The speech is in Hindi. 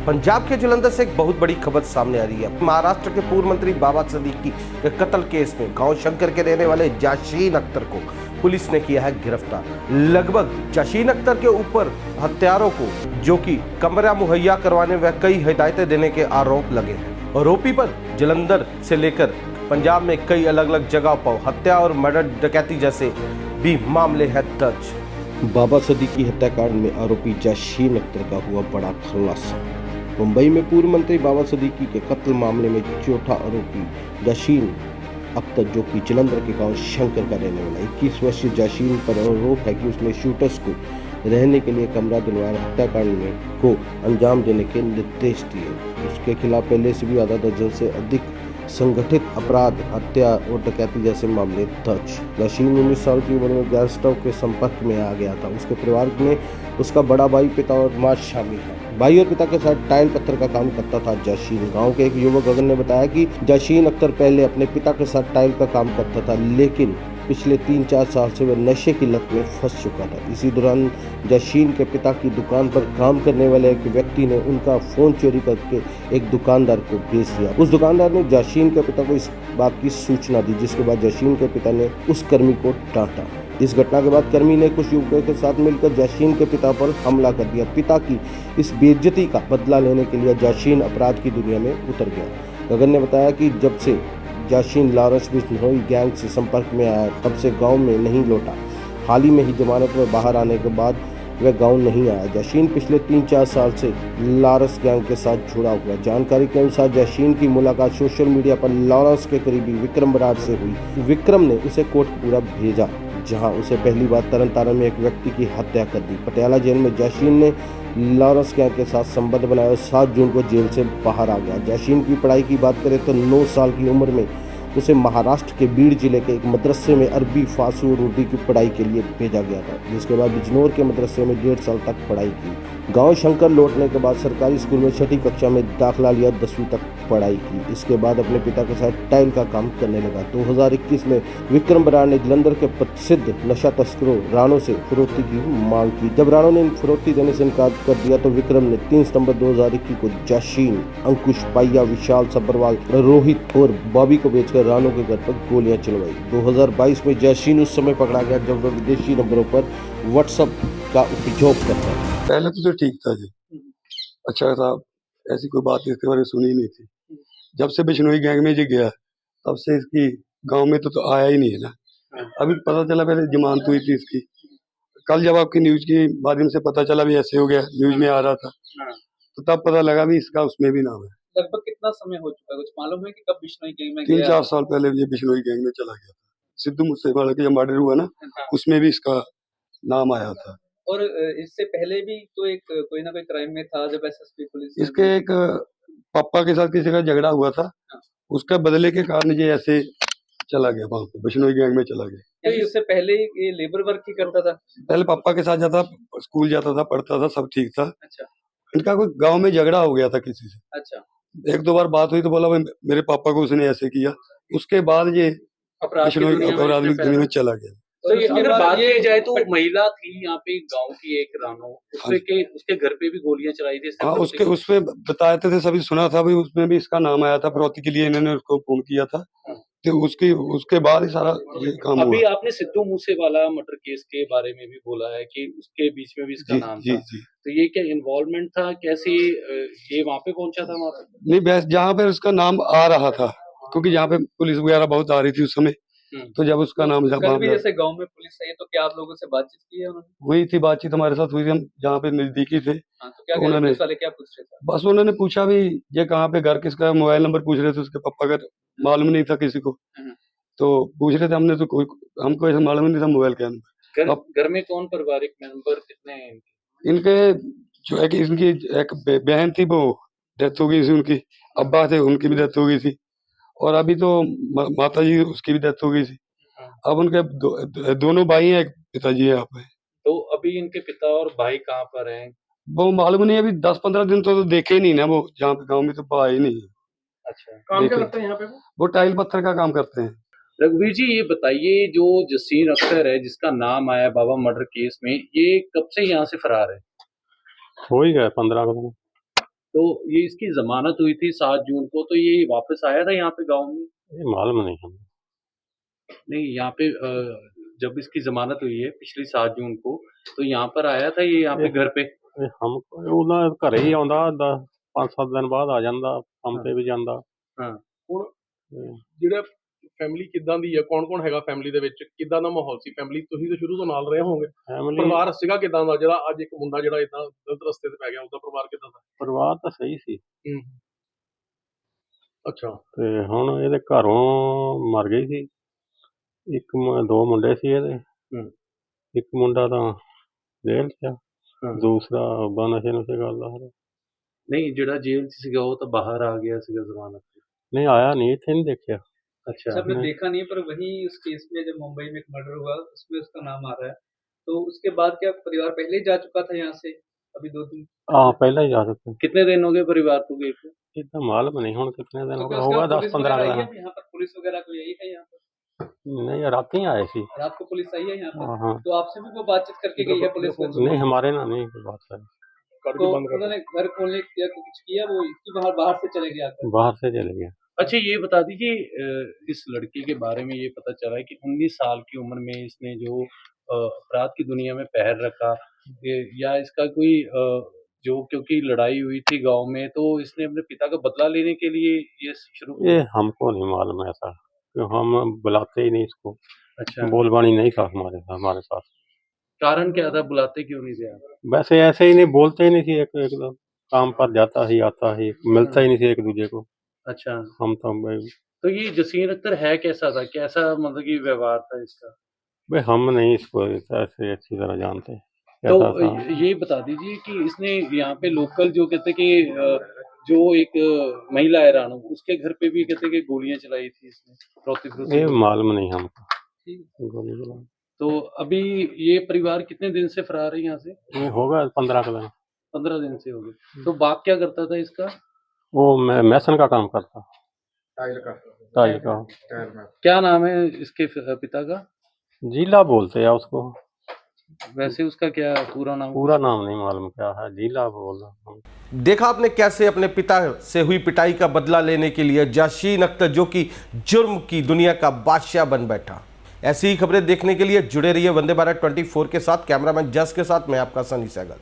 पंजाब के जलंधर से एक बहुत बड़ी खबर सामने आ रही है। महाराष्ट्र के पूर्व मंत्री बाबा सदीकी के कत्ल केस में गांव शंकर के रहने वाले जाशीन अख्तर को पुलिस ने किया है गिरफ्तार। लगभग जाशीन अख्तर के ऊपर हत्यारों को जो कि कमरा मुहैया करवाने व कई हिदायतें देने के आरोप लगे हैं। आरोपी पर जलंधर से लेकर पंजाब में कई अलग अलग जगह पर हत्या और मर्डर डकैती जैसे भी मामले हैं दर्ज। बाबा सदीकी हत्याकांड में आरोपी जाशीन अख्तर का हुआ बड़ा खुलासा। मुंबई में पूर्व मंत्री बाबा सदीकी के कत्ल मामले में चौथा आरोपी जाशीन अख्तर जो कि जलंधर के गांव शंकर का रहने वाला 21 वर्षीय जाशीन पर आरोप है कि उसने शूटर्स को रहने के लिए कमरा दिलवाया हत्याकांड में को अंजाम देने के निर्देश दिए। उसके खिलाफ पहले से भी आधा दर्जन से अधिक संगठित अपराध, हत्या और डकैती जैसे मामले दर्ज। जाशीन 19 साल की उम्र में गैंगस्टरों के संपर्क में आ गया था। उसके परिवार में उसका बड़ा भाई, पिता और मां शामिल है। भाई और पिता के साथ टाइल पत्थर का काम करता था जाशीन। गांव के एक युवक गगन ने बताया कि जाशीन अख्तर पहले अपने पिता के साथ टाइल का काम करता था, लेकिन पिछले 3-4 साल से वह नशे की लत में फंस चुका था। इसी दौरान जाशीन के पिता की दुकान पर काम करने वाले एक व्यक्ति ने उनका फोन चोरी करके एक दुकानदार को बेच दिया। उस दुकानदार ने जाशीन के पिता को इस बात की सूचना दी, जिसके बाद जाशीन के पिता ने उस कर्मी को डांटा। इस घटना के बाद कर्मी ने कुछ युवकों के साथ मिलकर जाशीन के पिता पर हमला कर दिया। पिता की इस बेइज्जती का बदला लेने के लिए जाशीन अपराध की दुनिया में उतर गया। गगन ने बताया कि जब से जाशीन लॉरेंस बिश्नोई गैंग से संपर्क में आया, तब से गांव में नहीं लौटा। हाल ही में ही जमानत में बाहर आने के बाद वह गांव नहीं आया। जाशीन पिछले 3-4 साल से लॉरेंस गैंग के साथ जुड़ा हुआ। जानकारी के अनुसार जाशीन की मुलाकात सोशल मीडिया पर लॉरेंस के करीबी विक्रम बराड़ से हुई। विक्रम ने उसे कोटकपूरा भेजा, जहां उसे पहली बार तरन तारण में एक व्यक्ति की हत्या कर दी। पटियाला जेल में जाशीन ने लॉरेंस गैंग के साथ संबंध बनाया और 7 जून को जेल से बाहर आ गया। जाशीन की पढ़ाई की बात करें तो 9 साल की उम्र में उसे महाराष्ट्र के बीड़ जिले के एक मदरसे में अरबी, फारसी और उर्दू की पढ़ाई के लिए भेजा गया था, जिसके बाद बिजनौर के मदरसे में 1.5 साल तक पढ़ाई की। गांव शंकर लौटने के बाद सरकारी स्कूल में 6ठी कक्षा में दाखिला लिया, 10वीं तक पढ़ाई की। इसके बाद अपने पिता के साथ टाइल का काम करने लगा। 2021 में विक्रम बराड़ ने जलंधर के प्रसिद्ध नशा तस्करों राणो से फिरौती की मांग की। जब राणो ने फिरौती देने से इनकार कर दिया तो विक्रम ने 3 सितंबर 2021 को जाशीन, अंकुश, पाइया, विशाल सब्बरवाल, रोहित और बॉबी को बेचकर राणो के घर पर गोलियां चलवाई। 2022 में जाशीन उस समय पकड़ा गया जब वह विदेशी नंबरों पर व्हाट्सएप का उपयोग करता था। पहले तो ठीक था जी, अच्छा था, ऐसी कोई बात इसके बारे में सुनी नहीं थी। जब से बिश्नोई गैंग में जी गया तब से इसकी गांव में तो आया ही नहीं है ना। अभी पता चला, पहले जमानत हुई थी इसकी। कल जब आपकी न्यूज के माध्यम से पता चला भी ऐसे हो गया, न्यूज में आ रहा था, तो तब पता लगा भी इसका उसमें भी नाम है। लगभग कितना समय हो चुका है, कुछ मालूम है कि कब बिश्नोई गैंग में 3-4 साल पहले ये बिश्नोई गैंग में चला गया था। सिद्धू मूसेवाला का जब मर्डर हुआ ना, उसमें भी इसका नाम आया था। और इससे पहले भी तो एक कोई ना कोई क्राइम में था, जब एसएसपी पुलिस इसके एक पापा के साथ किसी का झगड़ा हुआ था, उसका बदले के कारण ये ऐसे चला गया, वहां पे बिश्नोई गैंग में चला गया। इससे पहले ये लेबर वर्क ही करता था? पहले पापा के साथ जाता, स्कूल जाता था, पढ़ता था, सब ठीक था। अच्छा। इनका कोई गांव में झगड़ा हो गया था किसी से। अच्छा। 1-2 बार बात हुई तो बोला मेरे पापा को उसने ऐसे किया। उसके बाद ये अपराध की दुनिया में चला गया। तो अगर बात की जाए तो महिला थी यहाँ पे गांव की एक रानो, उसके घर पे भी गोलियां चलाई थी। हाँ, उसमें बताए थे, सभी सुना था भी, उसमें भी इसका नाम आया था। फिरौती के लिए इन्होंने उसको फोन किया था, तो उसके बाद ही सारा ये काम हुआ। अभी आपने सिद्धू मूसेवाला मर्डर केस के बारे में भी बोला है कि उसके बीच में भी इसका नाम था। जी। तो ये क्या इन्वॉल्वमेंट था, कैसे ये वहाँ पे पहुंचा था? वहाँ पे नहीं, बस जहाँ पे उसका नाम आ रहा था, क्योंकि यहाँ पे पुलिस वगैरह बहुत आ रही थी उस समय, तो जब उसका नाम कल भी जैसे गांव में पुलिस आई, तो क्या आप लोगों से बातचीत की है उन्होंने? हुई थी, बातचीत हमारे साथ हुई थी, हम जहाँ पे नजदीकी थे। हाँ, तो क्या उन्होंने क्या पूछ रहे थे? बस उन्होंने पूछा भी ये कहाँ पे घर किसका, मोबाइल नंबर पूछ रहे थे। उसके पापा का मालूम नहीं था किसी को, तो पूछ रहे थे। हमने तो हमको ऐसा मालूम नहीं था मोबाइल का नंबर। घर में कौन पारिवारिक मेंबर कितने हैं इनके? जो है कि इनकी एक बहन थी, वो डेथ हो गई थी। उनकी अब्बा थे, उनकी भी डेथ हो गई थी। और अभी तो माता जी, उसकी भी डेथ हो गई थी। अब उनके दोनों भाई हैं, एक पिताजी है यहाँ पे। तो अभी इनके पिता और भाई कहाँ पर हैं? वो मालूम नहीं, अभी 10-15 दिन तो देखे नहीं ना, वो जहाँ पे गाँव में तो आए ही नहीं। अच्छा, काम क्या करते हैं यहाँ पे? वो टाइल पत्थर का काम करते हैं। रघुवीर जी, ये बताइए, जो जसीन अख्तर है, जिसका नाम आया बाबा मर्डर केस में, ये कब से यहाँ से फरार है? हो ही गया 15 का दिन। तो ये इसकी जमानत हुई थी 7 जून को, तो ये वापस आया था यहाँ पे गाँव में? ये मालूम नहीं हमें। नहीं, यहाँ पे जब इसकी जमानत हुई है पिछली 7 जून को, तो यहाँ पर आया था ये यहाँ पे घर पे? ਇਹ ਹਮ ਉਹਦਾ ਘਰੇ ਹੀ ਆਉਂਦਾ 5-7 ਦਿਨ ਬਾਅਦ ਆ ਜਾਂਦਾ, ਕੰਮ ਤੇ ਵੀ ਜਾਂਦਾ। ਹਾਂ। ਹੁਣ ਤੇ ਜਿਹੜਾ ਫੈਮਿਲੀ ਕਿੱਦਾਂ ਦੀ ਹੈ, ਕੌਣ ਹੈਗਾ ਫੈਮਿਲੀ ਦੇ ਵਿੱਚ, ਕਿੱਦਾਂ ਦਾ ਮਾਹੌਲ ਸੀ ਫੈਮਿਲੀ? ਤੁਸੀਂ ਤਾਂ ਸ਼ੁਰੂ ਤੋਂ ਨਾਲ ਰਹੇ ਹੋਵੋਗੇ, ਫੈਮਿਲੀ ਪਰਿਵਾਰ ਸੀਗਾ ਕਿੱਦਾਂ ਦਾ ਜਿਹੜਾ ਅੱਜ ਇੱਕ ਮੁੰਡਾ ਜਿਹੜਾ ਇਦਾਂ ਗਲਤ ਰਸਤੇ ਤੇ ਪੈ ਗਿਆ, ਉਹਦਾ ਪਰਿਵਾਰ ਕਿੱਦਾਂ ਦਾ? ਪਰਿਵਾਰ ਤਾਂ ਸਹੀ ਸੀ ਅੱਛਾ। ਤੇ ਹੁਣ ਇਹਦੇ ਘਰੋਂ ਮਰ ਗਈ ਸੀ। ਦੋ ਮੁੰਡੇ ਸੀ ਇਹਦੇ, ਇੱਕ ਮੁੰਡਾ ਤਾਂ ਜੇਲ੍ਹ 'ਚ ਆ, ਦੂਸਰਾ ਉਹਦਾ ਨਸ਼ੇ ਨੁਸ਼ੇ ਕਰਦਾ ਫਿਰ। ਨਹੀਂ, ਜਿਹੜਾ ਜੇਲ੍ਹ 'ਚ ਸੀਗਾ ਉਹ ਤਾਂ ਬਾਹਰ ਆ ਗਿਆ ਸੀਗਾ ਜ਼ਮਾनत पे। ਨਹੀਂ आया नहीं, ਇੱਥੇ नहीं देखा। अच्छा। आपने देखा नहीं है, पर वही उस केस में जब मुंबई में एक मर्डर हुआ उसमें उसका नाम आ रहा है, तो उसके बाद क्या परिवार पहले ही जा चुका था यहाँ से? अभी 2 दिन हाँ पहले ही जा चुके हैं। कितने दिन हो गए परिवार को गए थे? इतना मालूम नहीं हूँ कितने दिन हो तो गए, उसके होगा बाद 10-15 पुलिस वगैरह आई दिन। है यहाँ पर? पुलिस वगैरह कोई आई है यहाँ पर? नहीं रात ही आए सी। रात को पुलिस आई है यहाँ पर? हाँ तो आपसे भी वो बातचीत करके गई है पुलिस में? नहीं हमारे ना नहीं कोई बात है, तो उन्होंने घर खोलने या कुछ किया, वो इसकी बाहर से चले गया था? बाहर से चले गए। अच्छा, ये बता दीजिए, इस लड़के के बारे में ये पता चला है कि 19 साल की उम्र में इसने जो अपराध की दुनिया में पैर रखा, या इसका कोई जो क्योंकि लड़ाई हुई थी गांव में, तो इसने अपने पिता का बदला लेने के लिए ये शुरू ये हमको नहीं मालूम ऐसा, कि हम बुलाते ही नहीं इसको। अच्छा। बोलबानी नहीं था हमारे साथ। कारण क्या था, बुलाते क्यों नहीं थे आप? वैसे ऐसे ही नहीं, बोलते ही नहीं थी, एकदम काम पर जाता ही आता ही, मिलता ही नहीं थी एक दूसरे को। अच्छा। हम तो भाई तो ये जसीर अख्तर है कैसा था, कैसा मतलब कि व्यवहार था इसका? हम नहीं इसको ऐसे अच्छी तरह जानते। तो कैसा था? ये बता दीजिए कि इसने यहाँ पे लोकल जो कहते कि जो एक महिला है रानू, उसके घर पे भी कहते कि गोलियां चलाई थी इसने, फरोती ये मालूम नहीं हमको। ठीक। गोली चला तो अभी ये परिवार कितने दिन से फरार है यहाँ से? ये होगा 15 दिन। 15 दिन से हो गए। तो बाप क्या करता था इसका? वो मैसन का काम करता, टाइल का। क्या नाम है इसके पिता का? जिला बोलते हैं उसको, वैसे उसका क्या पूरा नाम? पूरा नाम नहीं मालूम क्या है, जिला बोल। देखा आपने कैसे अपने पिता से हुई पिटाई का बदला लेने के लिए जाशीन अख्तर जो कि जुर्म की दुनिया का बादशाह बन बैठा। ऐसी ही खबरें देखने के लिए जुड़े रहिए वंदे भारत 24 के साथ। कैमरामैन जस के साथ मैं आपका सनी सहगल।